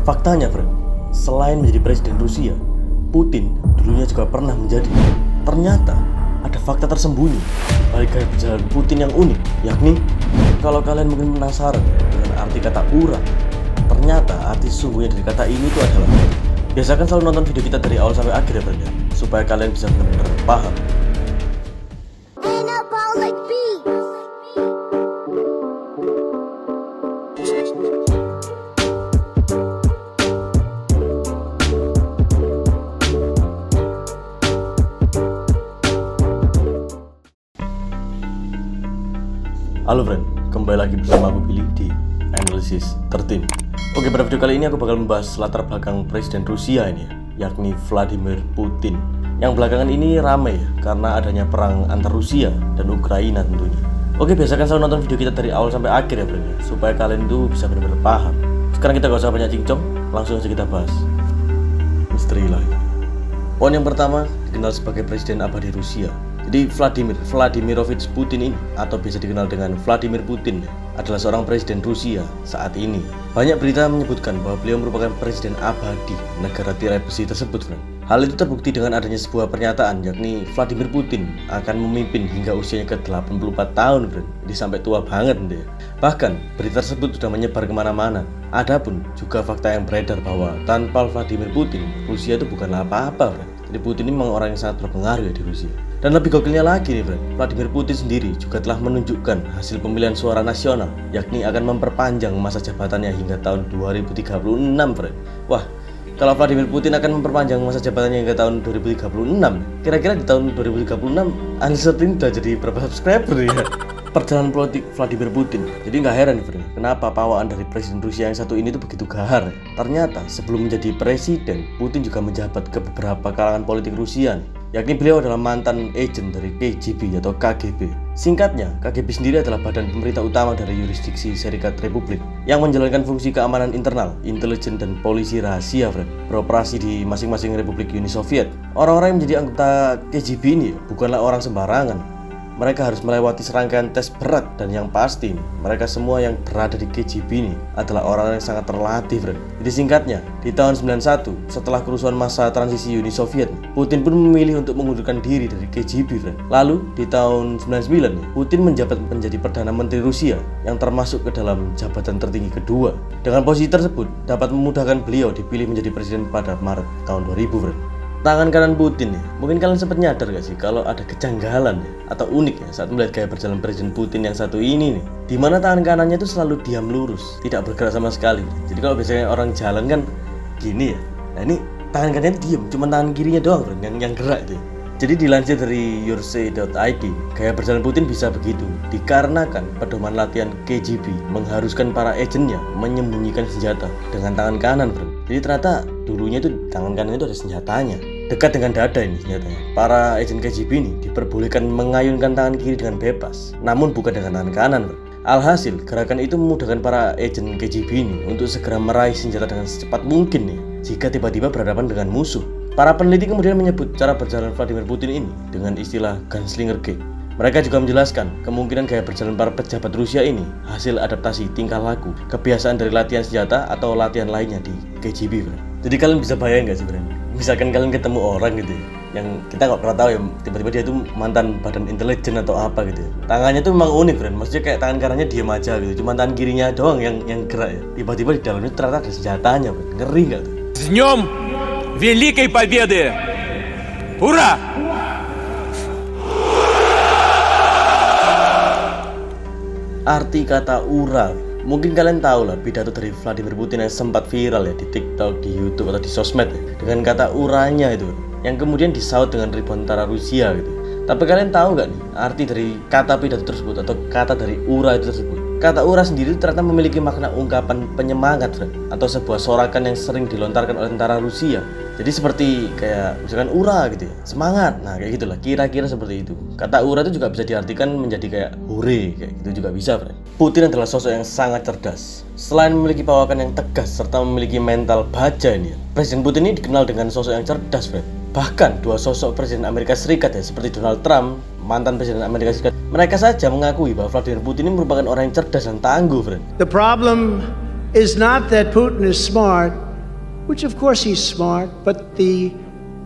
Faktanya, friend, selain menjadi presiden Rusia, Putin dulunya juga pernah menjadi. Ternyata ada fakta tersembunyi balik gaya berjalan Putin yang unik, yakni kalau kalian mungkin penasaran dengan arti kata ura, ternyata arti sesungguhnya dari kata ini itu adalah, biasakan selalu nonton video kita dari awal sampai akhir ya, friend, supaya kalian bisa benar-benar paham. Halo friend, kembali lagi bersama aku Billy di Analysis 13. Oke, pada video kali ini aku bakal membahas latar belakang presiden Rusia ini ya, yakni Vladimir Putin. Yang belakangan ini ramai ya, karena adanya perang antar Rusia dan Ukraina tentunya. Oke, biasakan selalu nonton video kita dari awal sampai akhir ya friend, supaya kalian itu bisa benar-benar paham. Sekarang kita gak usah banyak cincong, langsung aja kita bahas misteri lain. Poin yang pertama, dikenal sebagai presiden abadi Rusia. Jadi Vladimirovich Putin ini, atau biasa dikenal dengan Vladimir Putin, adalah seorang presiden Rusia saat ini. Banyak berita menyebutkan bahwa beliau merupakan presiden abadi negara tirai besi tersebut, friend. Hal itu terbukti dengan adanya sebuah pernyataan, yakni Vladimir Putin akan memimpin hingga usianya ke 84 tahun, friend. Jadi sampai tua banget deh. Bahkan berita tersebut sudah menyebar kemana-mana. Adapun juga fakta yang beredar bahwa tanpa Vladimir Putin, Rusia itu bukanlah apa-apa, friend. Jadi Putin ini memang orang yang sangat berpengaruh ya di Rusia. Dan lebih gokilnya lagi nih, friend, Vladimir Putin sendiri juga telah menunjukkan hasil pemilihan suara nasional, yakni akan memperpanjang masa jabatannya hingga tahun 2036, friend. Wah, kalau Vladimir Putin akan memperpanjang masa jabatannya hingga tahun 2036, kira-kira di tahun 2036 Analysis udah jadi berapa subscriber ya? Perjalanan politik Vladimir Putin. Jadi nggak heran nih, friend, kenapa pawaan dari presiden Rusia yang satu ini tuh begitu gahar ya? Ternyata sebelum menjadi presiden, Putin juga menjabat ke beberapa kalangan politik Rusia nih. Yakni beliau adalah mantan agen dari KGB atau KGB. Singkatnya, KGB sendiri adalah badan pemerintah utama dari yurisdiksi Serikat Republik yang menjalankan fungsi keamanan internal, intelijen dan polisi rahasia, friend, beroperasi di masing-masing Republik Uni Soviet. Orang-orang yang menjadi anggota KGB ini bukanlah orang sembarangan. Mereka harus melewati serangkaian tes berat, dan yang pasti mereka semua yang berada di KGB ini adalah orang yang sangat terlatih, friend. Jadi singkatnya, di tahun 91 setelah kerusuhan masa transisi Uni Soviet, Putin pun memilih untuk mengundurkan diri dari KGB, friend. Lalu di tahun 99 Putin menjabat menjadi Perdana Menteri Rusia yang termasuk ke dalam jabatan tertinggi kedua. Dengan posisi tersebut dapat memudahkan beliau dipilih menjadi presiden pada Maret tahun 2000, friend. Tangan kanan Putin nih, mungkin kalian sempat nyadar gak sih kalau ada kejanggalan ya, atau unik ya saat melihat gaya berjalan presiden Putin yang satu ini nih, dimana tangan kanannya itu selalu diam lurus, tidak bergerak sama sekali. Jadi kalau biasanya orang jalan kan gini ya, nah ini tangan kanannya diam, cuma tangan kirinya doang, bro, yang gerak itu. Jadi dilansir dari yoursay.id, gaya berjalan Putin bisa begitu dikarenakan pedoman latihan KGB mengharuskan para agennya menyembunyikan senjata dengan tangan kanan, bro. Jadi ternyata dulunya itu tangan kanan itu ada senjatanya, dekat dengan dada ini senjatanya. Para agen KGB ini diperbolehkan mengayunkan tangan kiri dengan bebas, namun bukan dengan tangan kanan, bro. Alhasil, gerakan itu memudahkan para agen KGB ini untuk segera meraih senjata dengan secepat mungkin nih, jika tiba-tiba berhadapan dengan musuh. Para peneliti kemudian menyebut cara berjalan Vladimir Putin ini dengan istilah gunslinger gait. Mereka juga menjelaskan kemungkinan gaya berjalan para pejabat Rusia ini hasil adaptasi tingkah laku, kebiasaan dari latihan senjata atau latihan lainnya di KGB, friend. Jadi kalian bisa bayang gak sih, friend? Misalkan kalian ketemu orang gitu ya, yang kita nggak pernah tahu ya, tiba-tiba dia tuh mantan badan intelijen atau apa gitu ya. Tangannya tuh memang unik, friend. Maksudnya kayak tangan kanannya diam aja gitu, cuma tangan kirinya doang yang gerak ya. Tiba-tiba di dalamnya ternyata ada senjatanya, friend. Ngeri gak tuh? С днем Великой Победы! Ура! Arti kata ura, mungkin kalian tahu lah pidato dari Vladimir Putin yang sempat viral ya di TikTok, di YouTube atau di sosmed ya, dengan kata uranya itu, yang kemudian disaut dengan ribuan tentara Rusia gitu. Tapi kalian tahu gak nih arti dari kata pidato tersebut atau kata dari ura itu tersebut? Kata ura sendiri ternyata memiliki makna ungkapan penyemangat, friend, atau sebuah sorakan yang sering dilontarkan oleh tentara Rusia. Jadi seperti kayak misalkan ura gitu ya, semangat. Nah kayak gitulah, kira-kira seperti itu. Kata ura itu juga bisa diartikan menjadi kayak hore, kayak gitu juga bisa, friend. Putin adalah sosok yang sangat cerdas. Selain memiliki pawakon yang tegas serta memiliki mental baja ini ya, Presiden Putin ini dikenal dengan sosok yang cerdas, friend. Bahkan dua sosok Presiden Amerika Serikat ya, seperti Donald Trump, mantan Presiden Amerika Serikat, mereka saja mengakui bahwa Vladimir Putin ini merupakan orang yang cerdas dan tangguh, friend. The problem is not that Putin is smart, which of course he's smart, but the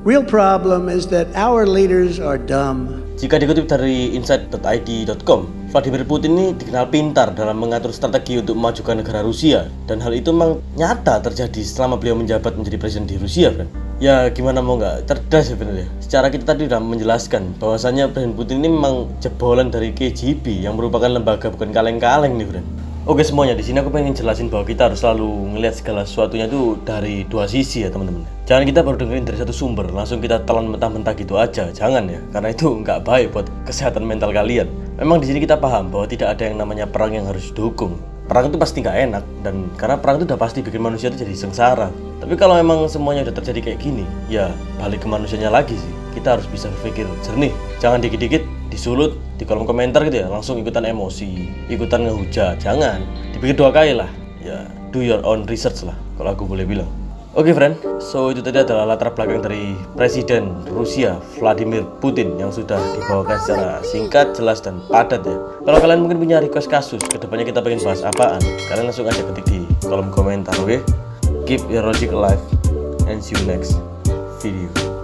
real problem is that our leaders are dumb. Jika dikutip dari insight.id.com, Vladimir Putin ini dikenal pintar dalam mengatur strategi untuk memajukan negara Rusia, dan hal itu memang nyata terjadi selama beliau menjabat menjadi presiden di Rusia, friend. Ya gimana mau nggak cerdas sebenarnya. Secara kita tadi sudah menjelaskan bahwasannya Presiden Putin ini memang jebolan dari KGB yang merupakan lembaga bukan kaleng-kaleng nih, friend. Oke semuanya, di sini aku pengen jelasin bahwa kita harus selalu ngelihat segala sesuatunya itu dari dua sisi ya teman-teman. Jangan kita baru dengerin dari satu sumber langsung kita telan mentah-mentah gitu aja, jangan ya, karena itu nggak baik buat kesehatan mental kalian. Memang di sini kita paham bahwa tidak ada yang namanya perang yang harus didukung. Perang itu pasti nggak enak, dan karena perang itu udah pasti bikin manusia itu jadi sengsara. Tapi kalau memang semuanya udah terjadi kayak gini, ya balik ke manusianya lagi sih. Kita harus bisa berpikir jernih, jangan dikit-dikit disulut di kolom komentar gitu ya, langsung ikutan emosi, ikutan ngehujat. Jangan, dipikir dua kali lah. Ya, do your own research lah, kalau aku boleh bilang. Oke friend, so itu tadi adalah latar belakang dari Presiden Rusia Vladimir Putin yang sudah dibawakan secara singkat, jelas, dan padat ya. Kalau kalian mungkin punya request kasus, kedepannya kita pengen bahas apaan, kalian langsung aja ketik di kolom komentar, oke? Keep your logic alive, and see you next video.